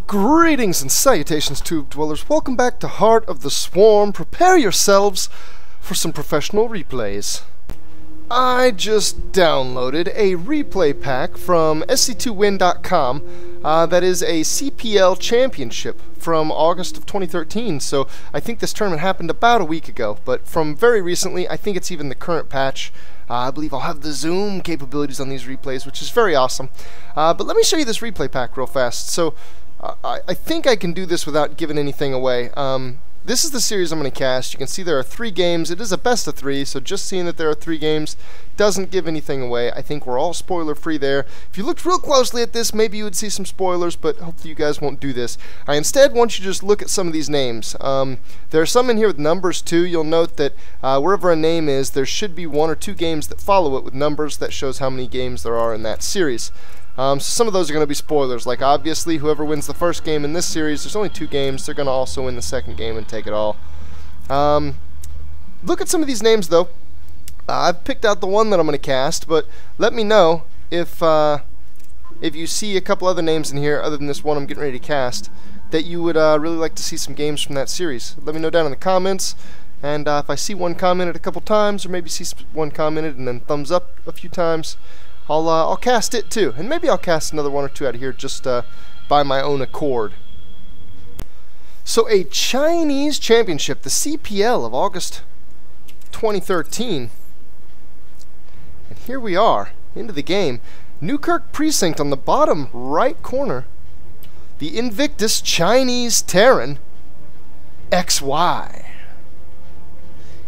Greetings and salutations, tube dwellers. Welcome back to Heart of the Swarm. Prepare yourselves for some professional replays. I just downloaded a replay pack from sc2win.com that is a CPL Championship from August of 2013. So I think this tournament happened about a week ago, but from very recently, I think it's even the current patch. I believe I'll have the zoom capabilities on these replays, which is very awesome. But let me show you this replay pack real fast. So I think I can do this without giving anything away. This is the series I'm going to cast. You can see there are 3 games. It is a best of 3, so just seeing that there are 3 games doesn't give anything away. I think we're all spoiler free there. If you looked real closely at this, maybe you would see some spoilers, but hopefully you guys won't do this. I instead want you to just look at some of these names. There are some in here with numbers too. You'll note that wherever a name is, there should be 1 or 2 games that follow it with numbers. That shows how many games there are in that series. So some of those are going to be spoilers, like obviously whoever wins the first game in this series, there's only 2 games, they're going to also win the second game and take it all. Look at some of these names though. I've picked out the one that I'm going to cast, but let me know if you see a couple other names in here other than this one I'm getting ready to cast that you would really like to see some games from that series. Let me know down in the comments, and if I see one commented a couple times, or maybe see one commented and then thumbs up a few times, I'll cast it too, and maybe I'll cast another 1 or 2 out of here just by my own accord. So a Chinese championship, the CPL of August 2013, and here we are into the game. Newkirk Precinct on the bottom right corner, the Invictus Chinese Terran XY.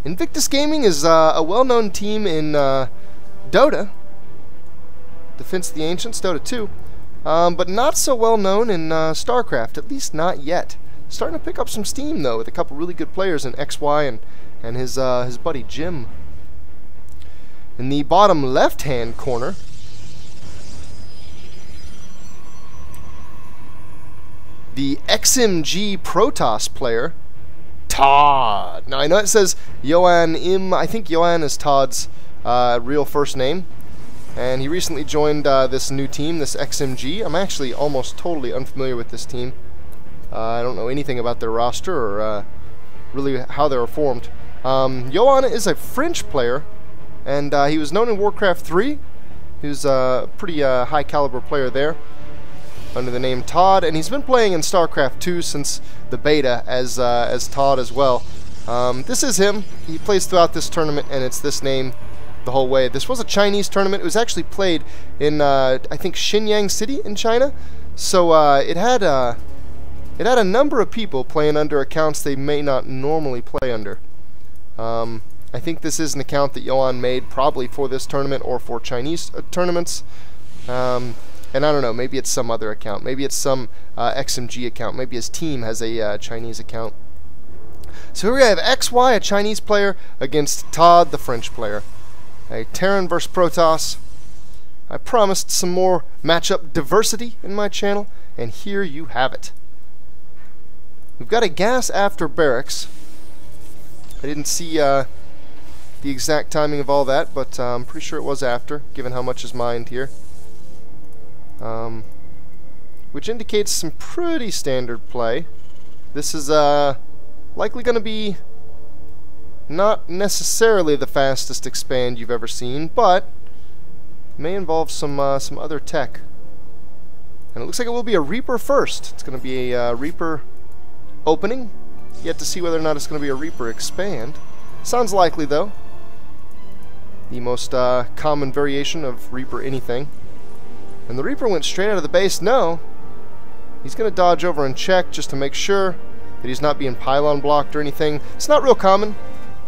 Invictus Gaming is a well-known team in Dota. Defense of the Ancients, Dota 2, but not so well known in Starcraft, at least not yet. Starting to pick up some steam though, with a couple really good players in XY and his buddy Jim. In the bottom left-hand corner, the XMG Protoss player, ToD. Now I know it says Johan Im. I think Johan is ToD's real first name. And he recently joined this new team, this XMG. I'm actually almost totally unfamiliar with this team. I don't know anything about their roster or really how they were formed. Johan is a French player, and he was known in Warcraft 3. He was a pretty high caliber player there under the name ToD, and he's been playing in Starcraft 2 since the beta as ToD as well. This is him. He plays throughout this tournament, and it's this name the whole way. This was a Chinese tournament. It was actually played in I think Xinyang City in China, so it had a number of people playing under accounts they may not normally play under. I think this is an account that Johan made probably for this tournament or for Chinese tournaments, and I don't know, maybe it's some other account, maybe it's some XMG account, maybe his team has a Chinese account. So here we have XY, a Chinese player, against ToD, the French player. A Terran versus Protoss. I promised some more matchup diversity in my channel, and here you have it. We've got a gas after barracks. I didn't see the exact timing of all that, but I'm pretty sure it was after, given how much is mined here. Which indicates some pretty standard play. This is likely going to be not necessarily the fastest expand you've ever seen, but may involve some other tech. And it looks like it will be a Reaper first. It's going to be a Reaper opening. Yet to see whether or not it's going to be a Reaper expand. Sounds likely though. The most common variation of Reaper anything. And the Reaper went straight out of the base. No, he's going to dodge over and check just to make sure that he's not being pylon blocked or anything. It's not real common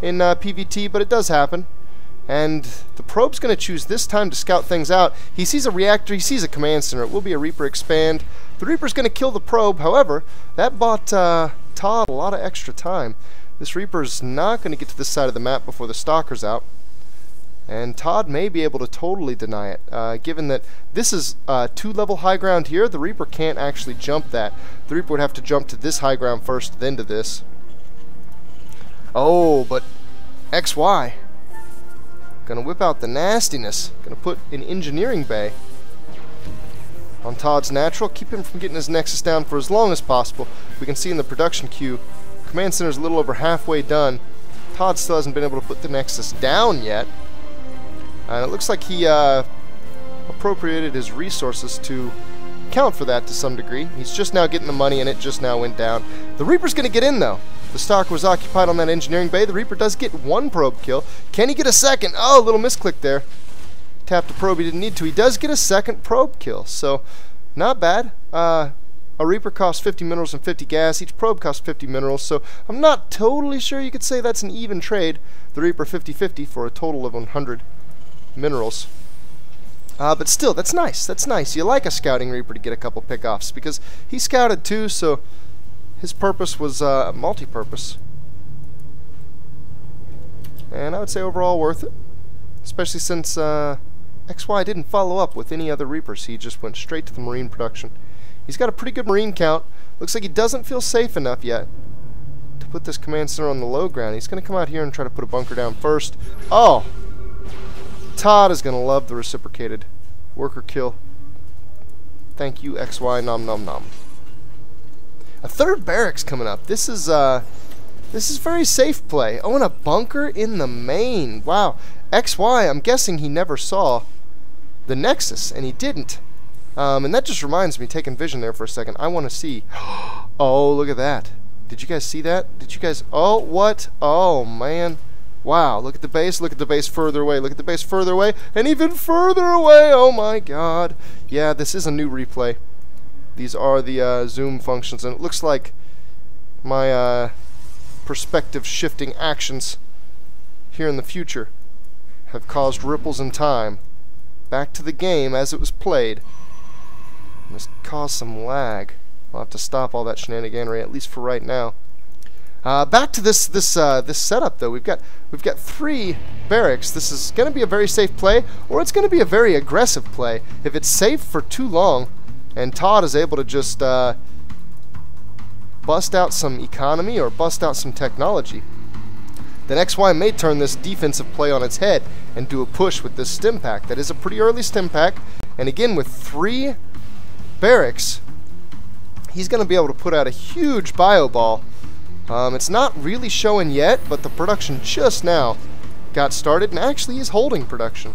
in PvT, but it does happen. And the probe's going to choose this time to scout things out. He sees a reactor, he sees a command center. It will be a Reaper expand. The Reaper's going to kill the probe. However, that bought ToD a lot of extra time. This Reaper's not going to get to this side of the map before the Stalker's out. And ToD may be able to totally deny it. Given that this is 2-level high ground here, the Reaper can't actually jump that. The Reaper would have to jump to this high ground first, then to this. Oh, but XY gonna whip out the nastiness. Gonna put an engineering bay. on ToD's natural. Keep him from getting his Nexus down for as long as possible. We can see in the production queue, Command Center's a little over halfway done. ToD still hasn't been able to put the Nexus down yet. And it looks like he appropriated his resources to account for that to some degree. He's just now getting the money and it just now went down. The Reaper's going to get in though. The Stalker was occupied on that engineering bay. The Reaper does get one probe kill. Can he get a second? Oh, a little misclick there. Tapped a probe he didn't need to. He does get a second probe kill, so not bad. A Reaper costs 50 minerals and 50 gas. Each probe costs 50 minerals, so I'm not totally sure you could say that's an even trade. The Reaper 50-50 for a total of 100 minerals. But still, that's nice. That's nice. You like a scouting Reaper to get a couple pickoffs because he scouted too, so his purpose was multi-purpose. And I would say overall worth it, especially since XY didn't follow up with any other Reapers. He just went straight to the Marine production. He's got a pretty good Marine count. Looks like he doesn't feel safe enough yet to put this Command Center on the low ground. He's going to come out here and try to put a bunker down first. Oh! ToD is going to love the reciprocated worker kill. Thank you, XY, nom nom nom. A third barracks coming up. This is very safe play. Oh, and a bunker in the main. Wow. XY, I'm guessing he never saw the Nexus, and he didn't. And that just reminds me, taking vision there for a second, I want to see. Oh, look at that. Did you guys see that? Did you guys? Oh, what? Oh, man. Wow, look at the base further away, look at the base further away, and even further away. Oh my god. Yeah, this is a new replay. These are the zoom functions, and it looks like my perspective shifting actions here in the future have caused ripples in time back to the game as it was played. And this caused some lag. I'll have to stop all that shenaniganery, at least for right now. Back to this setup though. We've got 3 barracks. This is going to be a very safe play, or it's going to be a very aggressive play. If it's safe for too long, and ToD is able to just bust out some economy or bust out some technology, then XY may turn this defensive play on its head and do a push with this stim pack. That is a pretty early stim pack, and again with 3 barracks, he's going to be able to put out a huge bio ball. It's not really showing yet, but the production just now got started, and actually is holding production.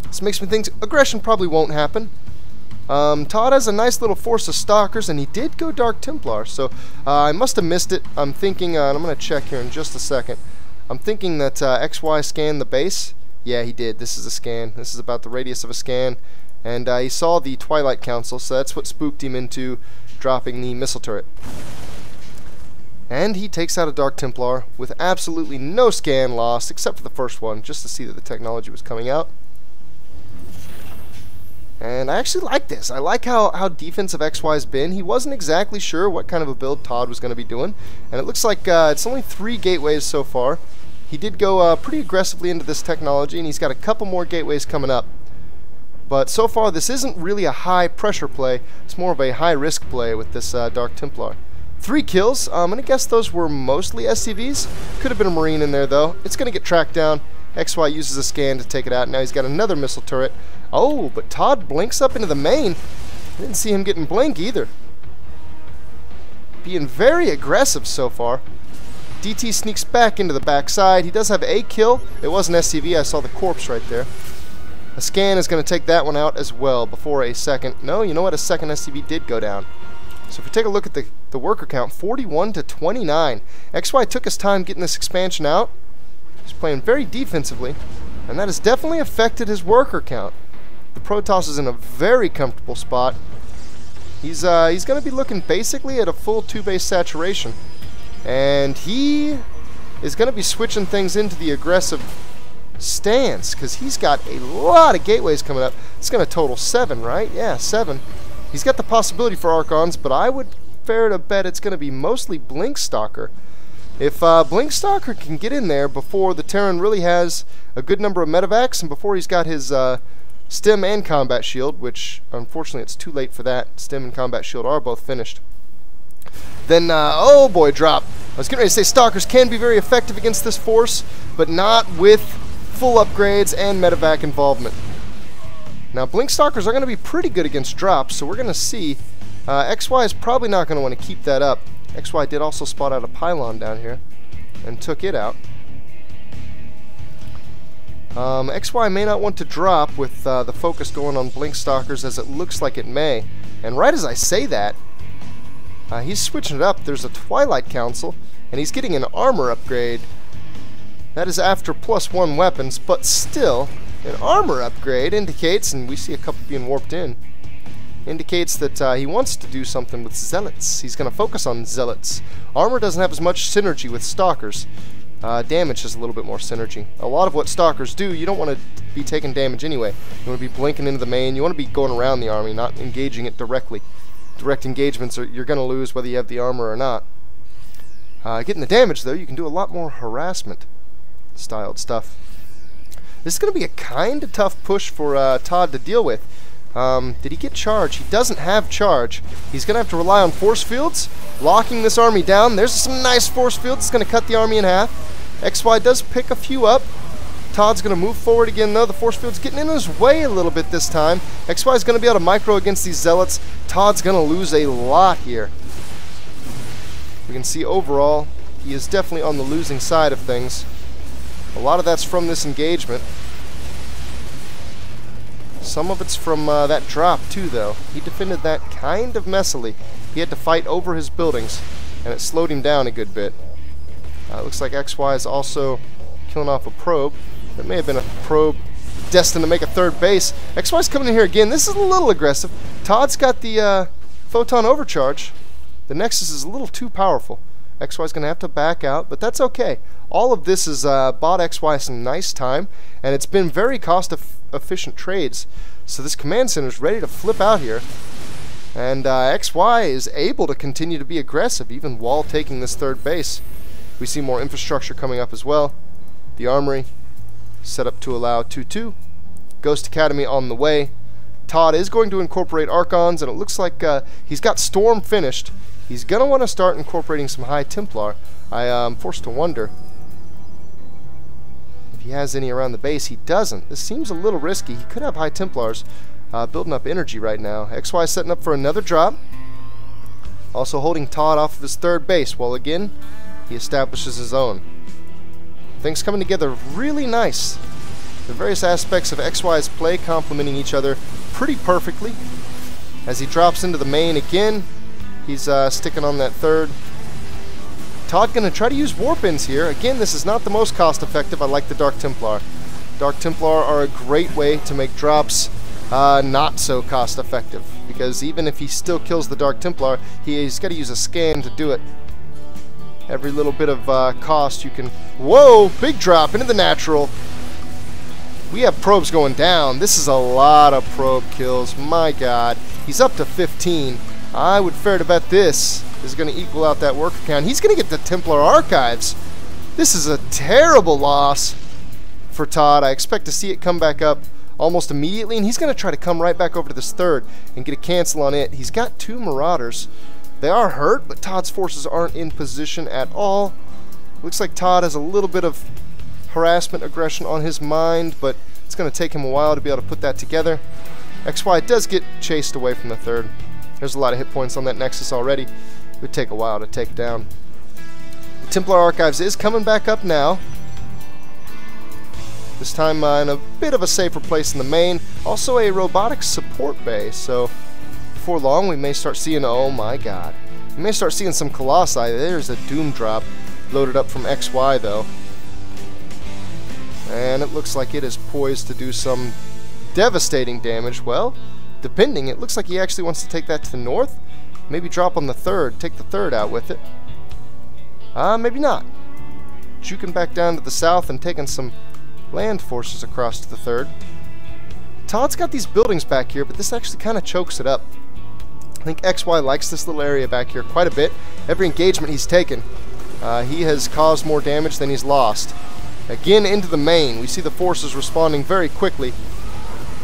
This makes me think aggression probably won't happen. ToD has a nice little force of Stalkers, and he did go Dark Templar, so I must have missed it. I'm thinking, and I'm going to check here in just a second. I'm thinking that XY scanned the base. Yeah, he did. This is a scan. This is about the radius of a scan. And he saw the Twilight Council, so that's what spooked him into dropping the missile turret. And he takes out a Dark Templar with absolutely no scan loss, except for the first one, just to see that the technology was coming out. And I actually like this. I like how defensive XY's been. He wasn't exactly sure what kind of a build ToD was going to be doing. And it looks like it's only 3 gateways so far. He did go pretty aggressively into this technology, and he's got a couple more gateways coming up. But so far, this isn't really a high pressure play. It's more of a high risk play with this Dark Templar. 3 kills. I'm going to guess those were mostly SCVs. Could have been a Marine in there, though. It's going to get tracked down. XY uses a scan to take it out. Now he's got another missile turret. Oh, but ToD blinks up into the main. I didn't see him getting blink either. Being very aggressive so far. DT sneaks back into the backside. He does have a kill. It was an SCV. I saw the corpse right there. A scan is going to take that one out as well before a second. No, you know what? A second SCV did go down. So if we take a look at the worker count, 41 to 29. XY took his time getting this expansion out. He's playing very defensively, and that has definitely affected his worker count. The Protoss is in a very comfortable spot. He's going to be looking basically at a full 2-base saturation, and he is going to be switching things into the aggressive stance because he's got a lot of gateways coming up. It's going to total 7, right? Yeah, 7. He's got the possibility for Archons, but I would fare to bet it's going to be mostly Blink Stalker. If Blink Stalker can get in there before the Terran really has a good number of medevacs and before he's got his Stim and Combat Shield, which unfortunately it's too late for that. Stim and Combat Shield are both finished. Then, oh boy, drop. I was getting ready to say Stalkers can be very effective against this force, but not with full upgrades and medevac involvement. Now, Blink Stalkers are going to be pretty good against drops, so we're going to see. XY is probably not going to want to keep that up. XY did also spot out a pylon down here and took it out. XY may not want to drop with the focus going on Blink Stalkers, as it looks like it may. And right as I say that, he's switching it up. There's a Twilight Council, and he's getting an armor upgrade. That is after +1 weapons, but still, an armor upgrade indicates, and we see a couple being warped in, indicates that he wants to do something with Zealots. He's going to focus on Zealots. Armor doesn't have as much synergy with Stalkers. Damage has a little bit more synergy. A lot of what Stalkers do, you don't want to be taking damage anyway. You want to be blinking into the main. You want to be going around the army, not engaging it directly. Direct engagements, you're going to lose whether you have the armor or not. Getting the damage, though, you can do a lot more harassment styled stuff. This is going to be a kind of tough push for ToD to deal with. Did he get charge? He doesn't have charge. He's going to have to rely on force fields, locking this army down. There's some nice force fields. It's going to cut the army in half. XY does pick a few up. ToD's going to move forward again, though. The force field's getting in his way a little bit this time. XY's going to be able to micro against these Zealots. ToD's going to lose a lot here. We can see overall, he is definitely on the losing side of things. A lot of that's from this engagement. Some of it's from that drop, too, though. He defended that kind of messily. He had to fight over his buildings, and it slowed him down a good bit. Looks like XY is also killing off a probe. That may have been a probe destined to make a third base. XY's coming in here again. This is a little aggressive. ToD's got the photon overcharge. The Nexus is a little too powerful. XY's going to have to back out, but that's okay. All of this has bought XY some nice time, and it's been very cost-efficient trades. So this command center is ready to flip out here, and XY is able to continue to be aggressive, even while taking this third base. We see more infrastructure coming up as well. The armory set up to allow 2-2. Ghost Academy on the way. ToD is going to incorporate Archons, and it looks like he's got Storm finished. He's going to want to start incorporating some High Templar. I am forced to wonder if he has any around the base. He doesn't. This seems a little risky. He could have High Templars building up energy right now. XY setting up for another drop. Also holding ToD off of his third base, while again, he establishes his own. Things coming together really nice. The various aspects of XY's play complementing each other pretty perfectly. As he drops into the main again, he's sticking on that third. ToD going to try to use warp ins here. Again, this is not the most cost effective. I like the Dark Templar. Dark Templar are a great way to make drops not so cost effective, because even if he still kills the Dark Templar, he's got to use a scan to do it. Every little bit of cost you can... Whoa! Big drop into the natural. We have probes going down. This is a lot of probe kills. My God. He's up to 15. I would fair to bet this is going to equal out that worker count. He's going to get the Templar Archives. This is a terrible loss for ToD. I expect to see it come back up almost immediately, and he's going to try to come right back over to this third and get a cancel on it. He's got 2 Marauders. They are hurt, but ToD's forces aren't in position at all. Looks like ToD has a little bit of harassment, aggression on his mind, but it's going to take him a while to be able to put that together. XY does get chased away from the third. There's a lot of hit points on that Nexus already. It would take a while to take down. The Templar Archives is coming back up now. This time in a bit of a safer place in the main. Also a robotics support bay, so before long we may start seeing, oh my God, we may start seeing some Colossi. There's a Doom drop loaded up from XY though, and it looks like it is poised to do some devastating damage. Well, depending, it looks like he actually wants to take that to the north, maybe drop on the third, take the third out with it. Maybe not. Juking back down to the south and taking some land forces across to the third. ToD's got these buildings back here, but this actually kind of chokes it up. I think XY likes this little area back here quite a bit. Every engagement he's taken, he has caused more damage than he's lost. Again, into the main. We see the forces responding very quickly.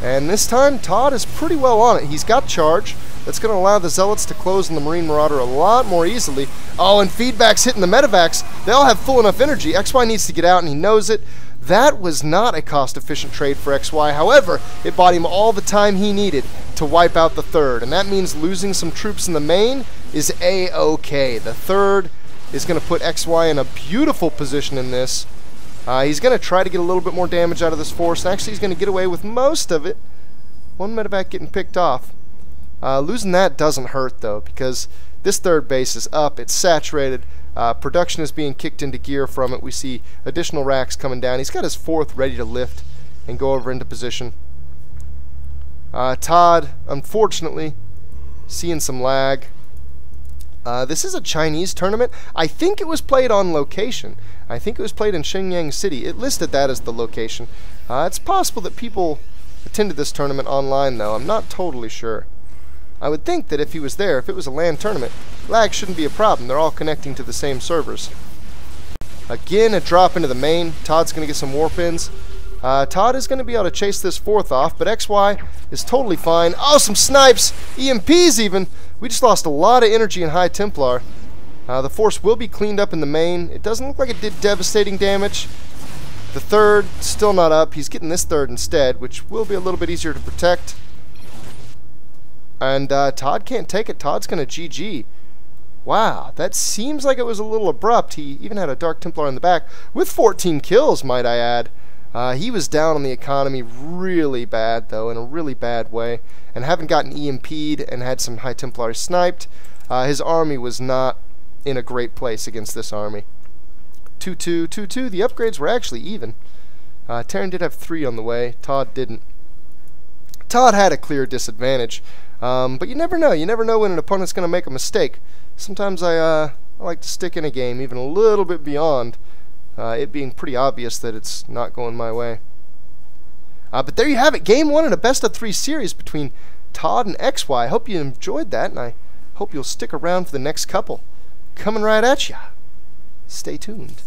And this time, ToD is pretty well on it. He's got charge. That's going to allow the Zealots to close on the Marine Marauder a lot more easily. Oh, and feedback's hitting the medevacs. They all have full enough energy. XY needs to get out, and he knows it. That was not a cost-efficient trade for XY. However, it bought him all the time he needed to wipe out the third, and that means losing some troops in the main is A-OK. The third is going to put XY in a beautiful position in this. He's going to try to get a little bit more damage out of this force, and actually he's going to get away with most of it. One medevac getting picked off. Losing that doesn't hurt, though, because this third base is up, it's saturated. Production is being kicked into gear from it. We see additional racks coming down. He's got his fourth ready to lift and go over into position. ToD, unfortunately, seeing some lag. This is a Chinese tournament. I think it was played on location. I think it was played in Shenyang City. It listed that as the location. It's possible that people attended this tournament online, though. I'm not totally sure. I would think that if he was there, if it was a LAN tournament, lag shouldn't be a problem. They're all connecting to the same servers. Again, a drop into the main. ToD's going to get some warp ins. ToD is going to be able to chase this fourth off, but XY is totally fine. Oh, some snipes! EMPs even! We just lost a lot of energy in High Templar. The force will be cleaned up in the main. It doesn't look like it did devastating damage. The third, still not up. He's getting this third instead, which will be a little bit easier to protect. And ToD can't take it. ToD's going to GG. Wow, that seems like it was a little abrupt. He even had a Dark Templar in the back with 14 kills, might I add. He was down on the economy really bad, though, in a really bad way. And having gotten EMP'd and had some High Templars sniped, his army was not in a great place against this army. 2-2, 2-2. The upgrades were actually even. Terran did have 3 on the way. ToD didn't. ToD had a clear disadvantage. But you never know. You never know when an opponent's going to make a mistake. Sometimes I like to stick in a game even a little bit beyond it being pretty obvious that it's not going my way. But there you have it. Game 1 in a best-of-3 series between ToD and XY. I hope you enjoyed that, and I hope you'll stick around for the next couple. Coming right at ya. Stay tuned.